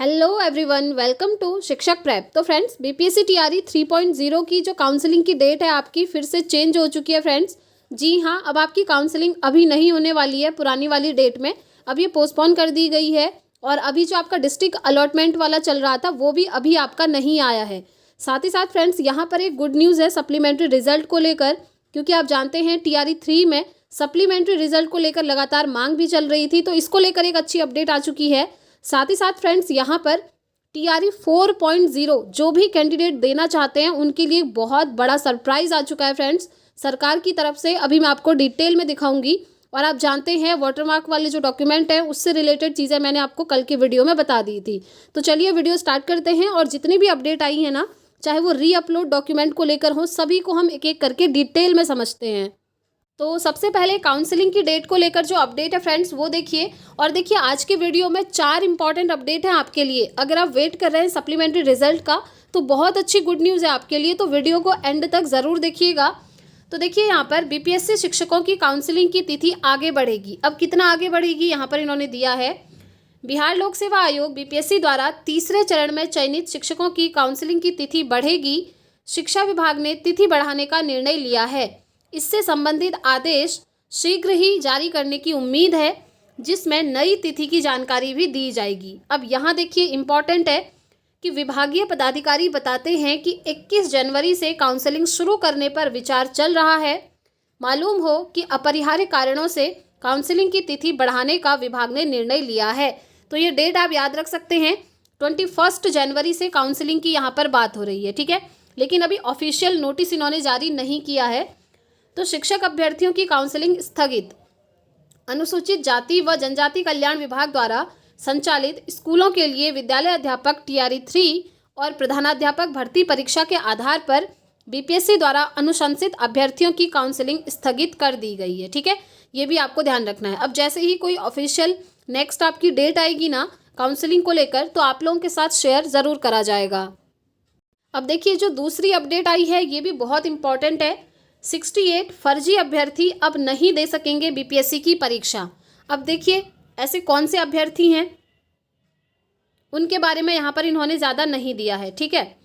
Hello everyone, welcome to शिक्षक prep. तो friends, BPSC TRE 3.0 की जो काउंसलिंग की डेट है आपकी फिर से चेंज हो चुकी है फ्रेंड्स। जी हाँ, अब आपकी काउंसलिंग अभी नहीं होने वाली है पुरानी वाली डेट में, अब ये पोस्टपोन कर दी गई है। और अभी जो आपका डिस्ट्रिक्ट अलॉटमेंट वाला चल रहा था वो भी अभी आपका नहीं आया है। साथ ही साथ फ्रेंड्स, यहाँ पर एक गुड न्यूज़ है सप्लीमेंट्री रिजल्ट को लेकर, क्योंकि आप जानते हैं टीआरई 3 में सप्लीमेंट्री रिजल्ट को लेकर लगातार मांग भी चल रही थी, तो इसको लेकर एक अच्छी अपडेट आ चुकी है। साथ ही साथ फ्रेंड्स, यहाँ पर टीआरई 4.0 जो भी कैंडिडेट देना चाहते हैं उनके लिए बहुत बड़ा सरप्राइज आ चुका है फ्रेंड्स सरकार की तरफ से। अभी मैं आपको डिटेल में दिखाऊंगी। और आप जानते हैं वाटरमार्क वाले जो डॉक्यूमेंट हैं उससे रिलेटेड चीज़ें मैंने आपको कल की वीडियो में बता दी थी। तो चलिए वीडियो स्टार्ट करते हैं, और जितनी भी अपडेट आई है ना, चाहे वो रीअपलोड डॉक्यूमेंट को लेकर हो, सभी को हम एक एक करके डिटेल में समझते हैं। तो सबसे पहले काउंसलिंग की डेट को लेकर जो अपडेट है फ्रेंड्स वो देखिए। और देखिए, आज के वीडियो में 4 इंपॉर्टेंट अपडेट हैं आपके लिए। अगर आप वेट कर रहे हैं सप्लीमेंट्री रिजल्ट का तो बहुत अच्छी गुड न्यूज़ है आपके लिए, तो वीडियो को एंड तक ज़रूर देखिएगा। तो देखिए, यहाँ पर बीपीएससी शिक्षकों की काउंसलिंग की तिथि आगे बढ़ेगी। अब कितना आगे बढ़ेगी यहाँ पर इन्होंने दिया है। बिहार लोक सेवा आयोग बीपीएससी द्वारा तीसरे चरण में चयनित शिक्षकों की काउंसलिंग की तिथि बढ़ेगी। शिक्षा विभाग ने तिथि बढ़ाने का निर्णय लिया है। इससे संबंधित आदेश शीघ्र ही जारी करने की उम्मीद है, जिसमें नई तिथि की जानकारी भी दी जाएगी। अब यहाँ देखिए, इम्पॉर्टेंट है कि विभागीय पदाधिकारी बताते हैं कि 21 जनवरी से काउंसलिंग शुरू करने पर विचार चल रहा है। मालूम हो कि अपरिहार्य कारणों से काउंसलिंग की तिथि बढ़ाने का विभाग ने निर्णय लिया है। तो ये डेट आप याद रख सकते हैं, 21 जनवरी से काउंसलिंग की यहाँ पर बात हो रही है, ठीक है। लेकिन अभी ऑफिशियल नोटिस इन्होंने जारी नहीं किया है। तो शिक्षक अभ्यर्थियों की काउंसलिंग स्थगित। अनुसूचित जाति व जनजाति कल्याण विभाग द्वारा संचालित स्कूलों के लिए विद्यालय अध्यापक टीआरई 3 और प्रधानाध्यापक भर्ती परीक्षा के आधार पर बीपीएससी द्वारा अनुशंसित अभ्यर्थियों की काउंसलिंग स्थगित कर दी गई है, ठीक है। ये भी आपको ध्यान रखना है। अब जैसे ही कोई ऑफिशियल नेक्स्ट आपकी डेट आएगी ना काउंसलिंग को लेकर, तो आप लोगों के साथ शेयर ज़रूर करा जाएगा। अब देखिए, जो दूसरी अपडेट आई है ये भी बहुत इंपॉर्टेंट है। 68 फर्जी अभ्यर्थी अब नहीं दे सकेंगे बीपीएससी की परीक्षा। अब देखिए, ऐसे कौन से अभ्यर्थी हैं उनके बारे में यहाँ पर इन्होंने ज़्यादा नहीं दिया है, ठीक है।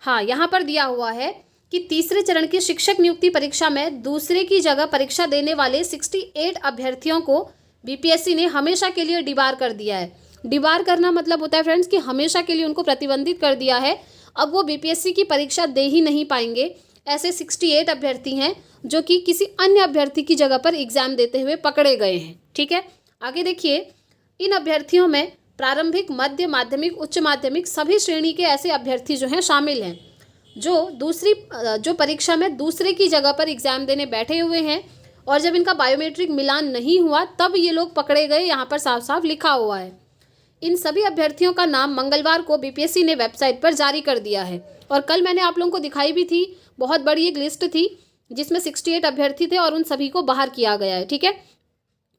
हाँ, यहाँ पर दिया हुआ है कि तीसरे चरण की शिक्षक नियुक्ति परीक्षा में दूसरे की जगह परीक्षा देने वाले 68 अभ्यर्थियों को बीपीएससी ने हमेशा के लिए डिबार कर दिया है। डिबार करना मतलब होता है फ्रेंड्स कि हमेशा के लिए उनको प्रतिबंधित कर दिया है। अब वो बीपीएससी की परीक्षा दे ही नहीं पाएंगे। ऐसे 68 अभ्यर्थी हैं जो कि किसी अन्य अभ्यर्थी की जगह पर एग्जाम देते हुए पकड़े गए हैं, ठीक है। आगे देखिए, इन अभ्यर्थियों में प्रारंभिक, मध्य माध्यमिक, उच्च माध्यमिक सभी श्रेणी के ऐसे अभ्यर्थी जो हैं शामिल हैं जो परीक्षा में दूसरे की जगह पर एग्जाम देने बैठे हुए हैं, और जब इनका बायोमेट्रिक मिलान नहीं हुआ तब ये लोग पकड़े गए। यहाँ पर साफ साफ लिखा हुआ है। इन सभी अभ्यर्थियों का नाम मंगलवार को बीपीएससी ने वेबसाइट पर जारी कर दिया है। और कल मैंने आप लोगों को दिखाई भी थी, बहुत बड़ी एक लिस्ट थी जिसमें 68 अभ्यर्थी थे और उन सभी को बाहर किया गया है, ठीक है।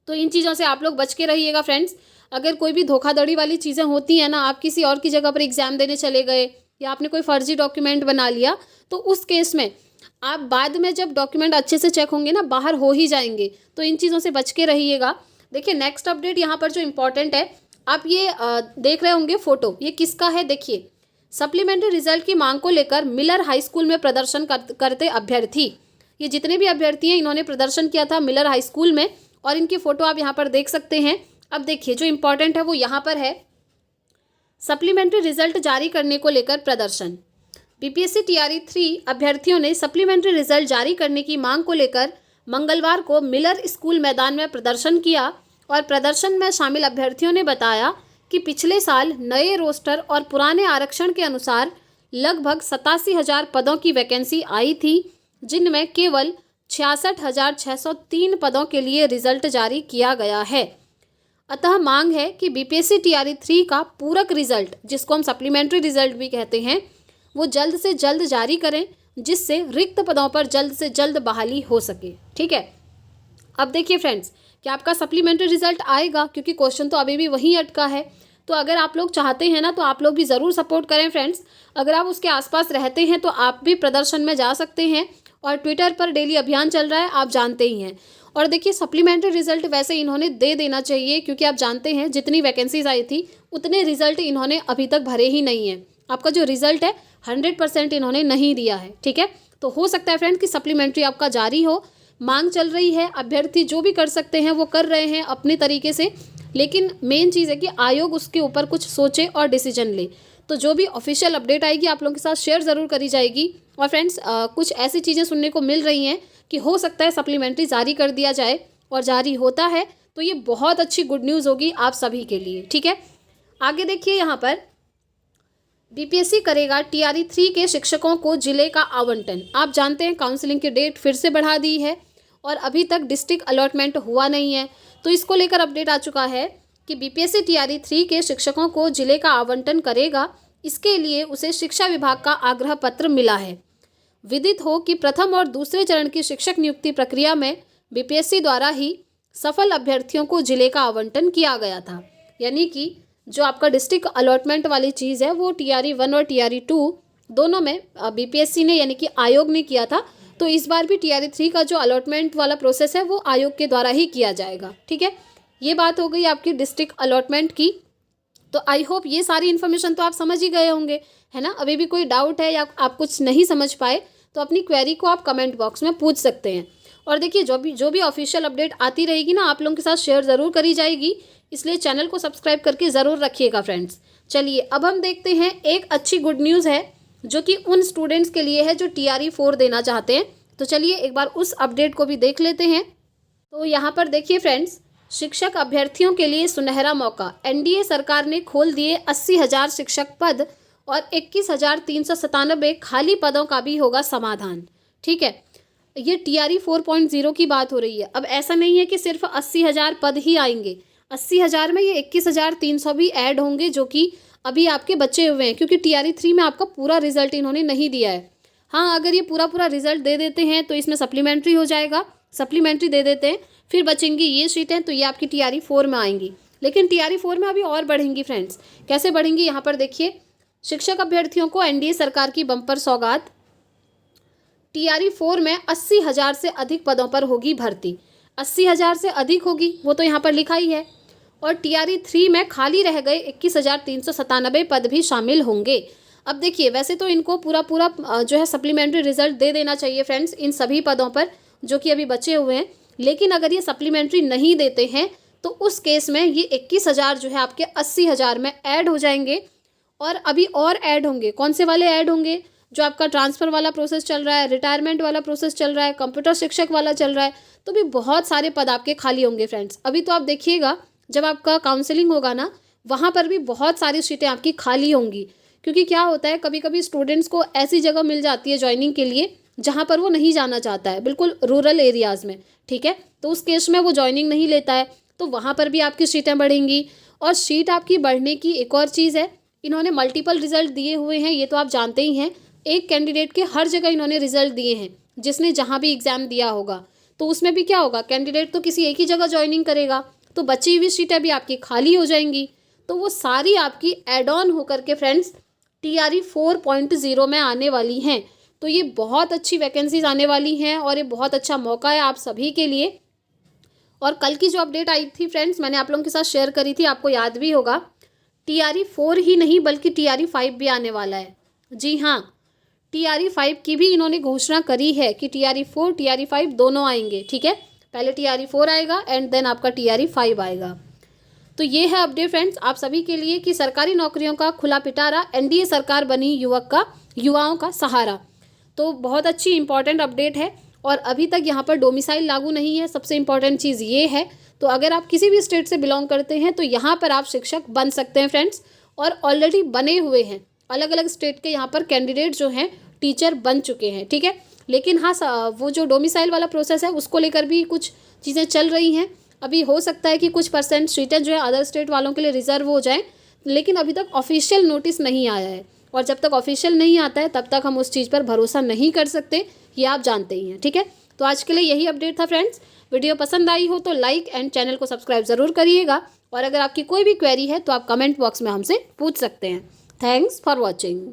तो इन चीज़ों से आप लोग बच के रहिएगा फ्रेंड्स। अगर कोई भी धोखाधड़ी वाली चीज़ें होती हैं ना, आप किसी और की जगह पर एग्जाम देने चले गए या आपने कोई फर्जी डॉक्यूमेंट बना लिया, तो उस केस में आप बाद में जब डॉक्यूमेंट अच्छे से चेक होंगे ना, बाहर हो ही जाएंगे। तो इन चीज़ों से बच के रहिएगा। देखिए, नेक्स्ट अपडेट यहाँ पर जो इम्पोर्टेंट है, आप ये देख रहे होंगे फोटो, ये किसका है देखिए। सप्लीमेंट्री रिजल्ट की मांग को लेकर मिलर हाई स्कूल में प्रदर्शन करते अभ्यर्थी। ये जितने भी अभ्यर्थी हैं इन्होंने प्रदर्शन किया था मिलर हाई स्कूल में, और इनकी फ़ोटो आप यहाँ पर देख सकते हैं। अब देखिए, जो इम्पोर्टेंट है वो यहाँ पर है, सप्लीमेंट्री रिजल्ट जारी करने को लेकर प्रदर्शन। बीपीएससी टीआरई 3 अभ्यर्थियों ने सप्लीमेंट्री रिजल्ट जारी करने की मांग को लेकर मंगलवार को मिलर स्कूल मैदान में प्रदर्शन किया। और प्रदर्शन में शामिल अभ्यर्थियों ने बताया कि पिछले साल नए रोस्टर और पुराने आरक्षण के अनुसार लगभग 87,000 पदों की वैकेंसी आई थी, जिनमें केवल 66,603 पदों के लिए रिजल्ट जारी किया गया है। अतः मांग है कि बीपीएससी टीआरई 3 का पूरक रिजल्ट, जिसको हम सप्लीमेंट्री रिजल्ट भी कहते हैं, वो जल्द से जल्द जारी करें, जिससे रिक्त पदों पर जल्द से जल्द बहाली हो सके, ठीक है। अब देखिए फ्रेंड्स, कि आपका सप्लीमेंट्री रिजल्ट आएगा, क्योंकि क्वेश्चन तो अभी भी वहीं अटका है। तो अगर आप लोग चाहते हैं ना, तो आप लोग भी ज़रूर सपोर्ट करें फ्रेंड्स। अगर आप उसके आसपास रहते हैं तो आप भी प्रदर्शन में जा सकते हैं। और ट्विटर पर डेली अभियान चल रहा है, आप जानते ही हैं। और देखिए सप्लीमेंट्री रिजल्ट वैसे इन्होंने दे देना चाहिए, क्योंकि आप जानते हैं जितनी वैकेंसीज आई थी उतने रिजल्ट इन्होंने अभी तक भरे ही नहीं है। आपका जो रिजल्ट है 100% इन्होंने नहीं दिया है, ठीक है। तो हो सकता है फ्रेंड कि सप्लीमेंट्री आपका जारी हो, मांग चल रही है, अभ्यर्थी जो भी कर सकते हैं वो कर रहे हैं अपने तरीके से, लेकिन मेन चीज़ है कि आयोग उसके ऊपर कुछ सोचे और डिसीजन ले। तो जो भी ऑफिशियल अपडेट आएगी आप लोगों के साथ शेयर ज़रूर करी जाएगी। और फ्रेंड्स कुछ ऐसी चीज़ें सुनने को मिल रही हैं कि हो सकता है सप्लीमेंट्री जारी कर दिया जाए, और जारी होता है तो ये बहुत अच्छी गुड न्यूज़ होगी आप सभी के लिए, ठीक है। आगे देखिए यहाँ पर बीपीएससी करेगा टीआरई 3 के शिक्षकों को जिले का आवंटन। आप जानते हैं काउंसलिंग की डेट फिर से बढ़ा दी है और अभी तक डिस्ट्रिक्ट अलॉटमेंट हुआ नहीं है, तो इसको लेकर अपडेट आ चुका है कि बीपीएससी टीआरई 3 के शिक्षकों को जिले का आवंटन करेगा। इसके लिए उसे शिक्षा विभाग का आग्रह पत्र मिला है। विदित हो कि प्रथम और दूसरे चरण की शिक्षक नियुक्ति प्रक्रिया में बीपीएससी द्वारा ही सफल अभ्यर्थियों को जिले का आवंटन किया गया था। यानी कि जो आपका डिस्ट्रिक्ट अलॉटमेंट वाली चीज़ है वो टीआरई 1 और टीआरई 2 दोनों में बीपीएससी ने यानी कि आयोग ने किया था। तो इस बार भी टीआरई 3 का जो अलॉटमेंट वाला प्रोसेस है वो आयोग के द्वारा ही किया जाएगा, ठीक है। ये बात हो गई आपकी डिस्ट्रिक्ट अलॉटमेंट की। तो आई होप ये सारी इन्फॉर्मेशन तो आप समझ ही गए होंगे, है ना। अभी भी कोई डाउट है या आप कुछ नहीं समझ पाए तो अपनी क्वेरी को आप कमेंट बॉक्स में पूछ सकते हैं। और देखिए जो भी ऑफिशियल अपडेट आती रहेगी ना आप लोगों के साथ शेयर ज़रूर करी जाएगी, इसलिए चैनल को सब्सक्राइब करके ज़रूर रखिएगा फ्रेंड्स। चलिए अब हम देखते हैं, एक अच्छी गुड न्यूज़ है जो कि उन स्टूडेंट्स के लिए है जो टीआरई 4 देना चाहते हैं। तो चलिए एक बार उस अपडेट को भी देख लेते हैं। तो यहाँ पर देखिए फ्रेंड्स, शिक्षक अभ्यर्थियों के लिए सुनहरा मौका। एनडीए सरकार ने खोल दिए 80,000 शिक्षक पद और 21,397 खाली पदों का भी होगा समाधान, ठीक है। ये टीआरई 4.0 की बात हो रही है। अब ऐसा नहीं है कि सिर्फ 80,000 पद ही आएंगे, 80,000 में ये 21,300 भी ऐड होंगे जो कि अभी आपके बचे हुए हैं, क्योंकि टीआरई 3 में आपका पूरा रिजल्ट इन्होंने नहीं दिया है। हाँ, अगर ये पूरा रिजल्ट दे देते हैं तो इसमें सप्लीमेंट्री हो जाएगा, सप्लीमेंट्री दे देते हैं, फिर बचेंगी ये सीटें तो ये आपकी टीआरई 4 में आएंगी। लेकिन टीआरई 4 में अभी और बढ़ेंगी फ्रेंड्स। कैसे बढ़ेंगी, यहाँ पर देखिए, शिक्षक अभ्यर्थियों को एनडीए सरकार की बम्पर सौगात। टीआरई 4 में 80,000 से अधिक पदों पर होगी भर्ती। 80,000 से अधिक होगी वो तो यहाँ पर लिखा ही है। और टीआरई 3 में खाली रह गए 21,397 पद भी शामिल होंगे। अब देखिए वैसे तो इनको पूरा जो है सप्लीमेंट्री रिजल्ट दे देना चाहिए फ्रेंड्स इन सभी पदों पर जो कि अभी बचे हुए हैं, लेकिन अगर ये सप्लीमेंट्री नहीं देते हैं तो उस केस में ये 21,000 जो है आपके 80,000 में ऐड हो जाएंगे। और अभी और ऐड होंगे, कौन से वाले ऐड होंगे, जो आपका ट्रांसफ़र वाला प्रोसेस चल रहा है, रिटायरमेंट वाला प्रोसेस चल रहा है, कंप्यूटर शिक्षक वाला चल रहा है, तो भी बहुत सारे पद आपके खाली होंगे फ्रेंड्स। अभी तो आप देखिएगा जब आपका काउंसलिंग होगा ना वहाँ पर भी बहुत सारी सीटें आपकी खाली होंगी, क्योंकि क्या होता है कभी कभी स्टूडेंट्स को ऐसी जगह मिल जाती है ज्वाइनिंग के लिए जहाँ पर वो नहीं जाना चाहता है, बिल्कुल रूरल एरियाज़ में, ठीक है। तो उस केस में वो ज्वाइनिंग नहीं लेता है, तो वहाँ पर भी आपकी सीटें बढ़ेंगी। और सीट आपकी बढ़ने की एक और चीज़ है, इन्होंने मल्टीपल रिजल्ट दिए हुए हैं, ये तो आप जानते ही हैं। एक कैंडिडेट के हर जगह इन्होंने रिजल्ट दिए हैं, जिसने जहाँ भी एग्ज़ाम दिया होगा। तो उसमें भी क्या होगा, कैंडिडेट तो किसी एक ही जगह ज्वाइनिंग करेगा, तो बची हुई सीटें भी आपकी खाली हो जाएंगी। तो वो सारी आपकी एड ऑन होकर के फ्रेंड्स टीआरई 4.0 में आने वाली हैं। तो ये बहुत अच्छी वैकेंसीज आने वाली हैं और ये बहुत अच्छा मौका है आप सभी के लिए। और कल की जो अपडेट आई थी फ्रेंड्स मैंने आप लोगों के साथ शेयर करी थी, आपको याद भी होगा, टीआरई 4 ही नहीं बल्कि टीआरई 5 भी आने वाला है। जी हाँ, टीआरई 5 की भी इन्होंने घोषणा करी है कि टीआरई 4 टीआरई 5 दोनों आएंगे, ठीक है। पहले टीआरई 4 आएगा एंड देन आपका टीआरई 5 आएगा। तो ये है अपडेट फ्रेंड्स आप सभी के लिए कि सरकारी नौकरियों का खुला पिटारा, एनडीए सरकार बनी युवाओं का सहारा। तो बहुत अच्छी इंपॉर्टेंट अपडेट है। और अभी तक यहाँ पर डोमिसाइल लागू नहीं है, सबसे इम्पॉर्टेंट चीज़ ये है। तो अगर आप किसी भी स्टेट से बिलोंग करते हैं तो यहाँ पर आप शिक्षक बन सकते हैं फ्रेंड्स, और ऑलरेडी बने हुए हैं। अलग अलग स्टेट के यहाँ पर कैंडिडेट जो हैं टीचर बन चुके हैं, ठीक है। लेकिन हाँ, वो जो डोमिसाइल वाला प्रोसेस है उसको लेकर भी कुछ चीज़ें चल रही हैं। अभी हो सकता है कि कुछ परसेंट सीटें जो है अदर स्टेट वालों के लिए रिजर्व हो जाएं, लेकिन अभी तक ऑफिशियल नोटिस नहीं आया है। और जब तक ऑफिशियल नहीं आता है तब तक हम उस चीज़ पर भरोसा नहीं कर सकते, ये आप जानते ही हैं, ठीक है। तो आज के लिए यही अपडेट था फ्रेंड्स। वीडियो पसंद आई हो तो लाइक एंड चैनल को सब्सक्राइब ज़रूर करिएगा। और अगर आपकी कोई भी क्वेरी है तो आप कमेंट बॉक्स में हमसे पूछ सकते हैं। Thanks for watching.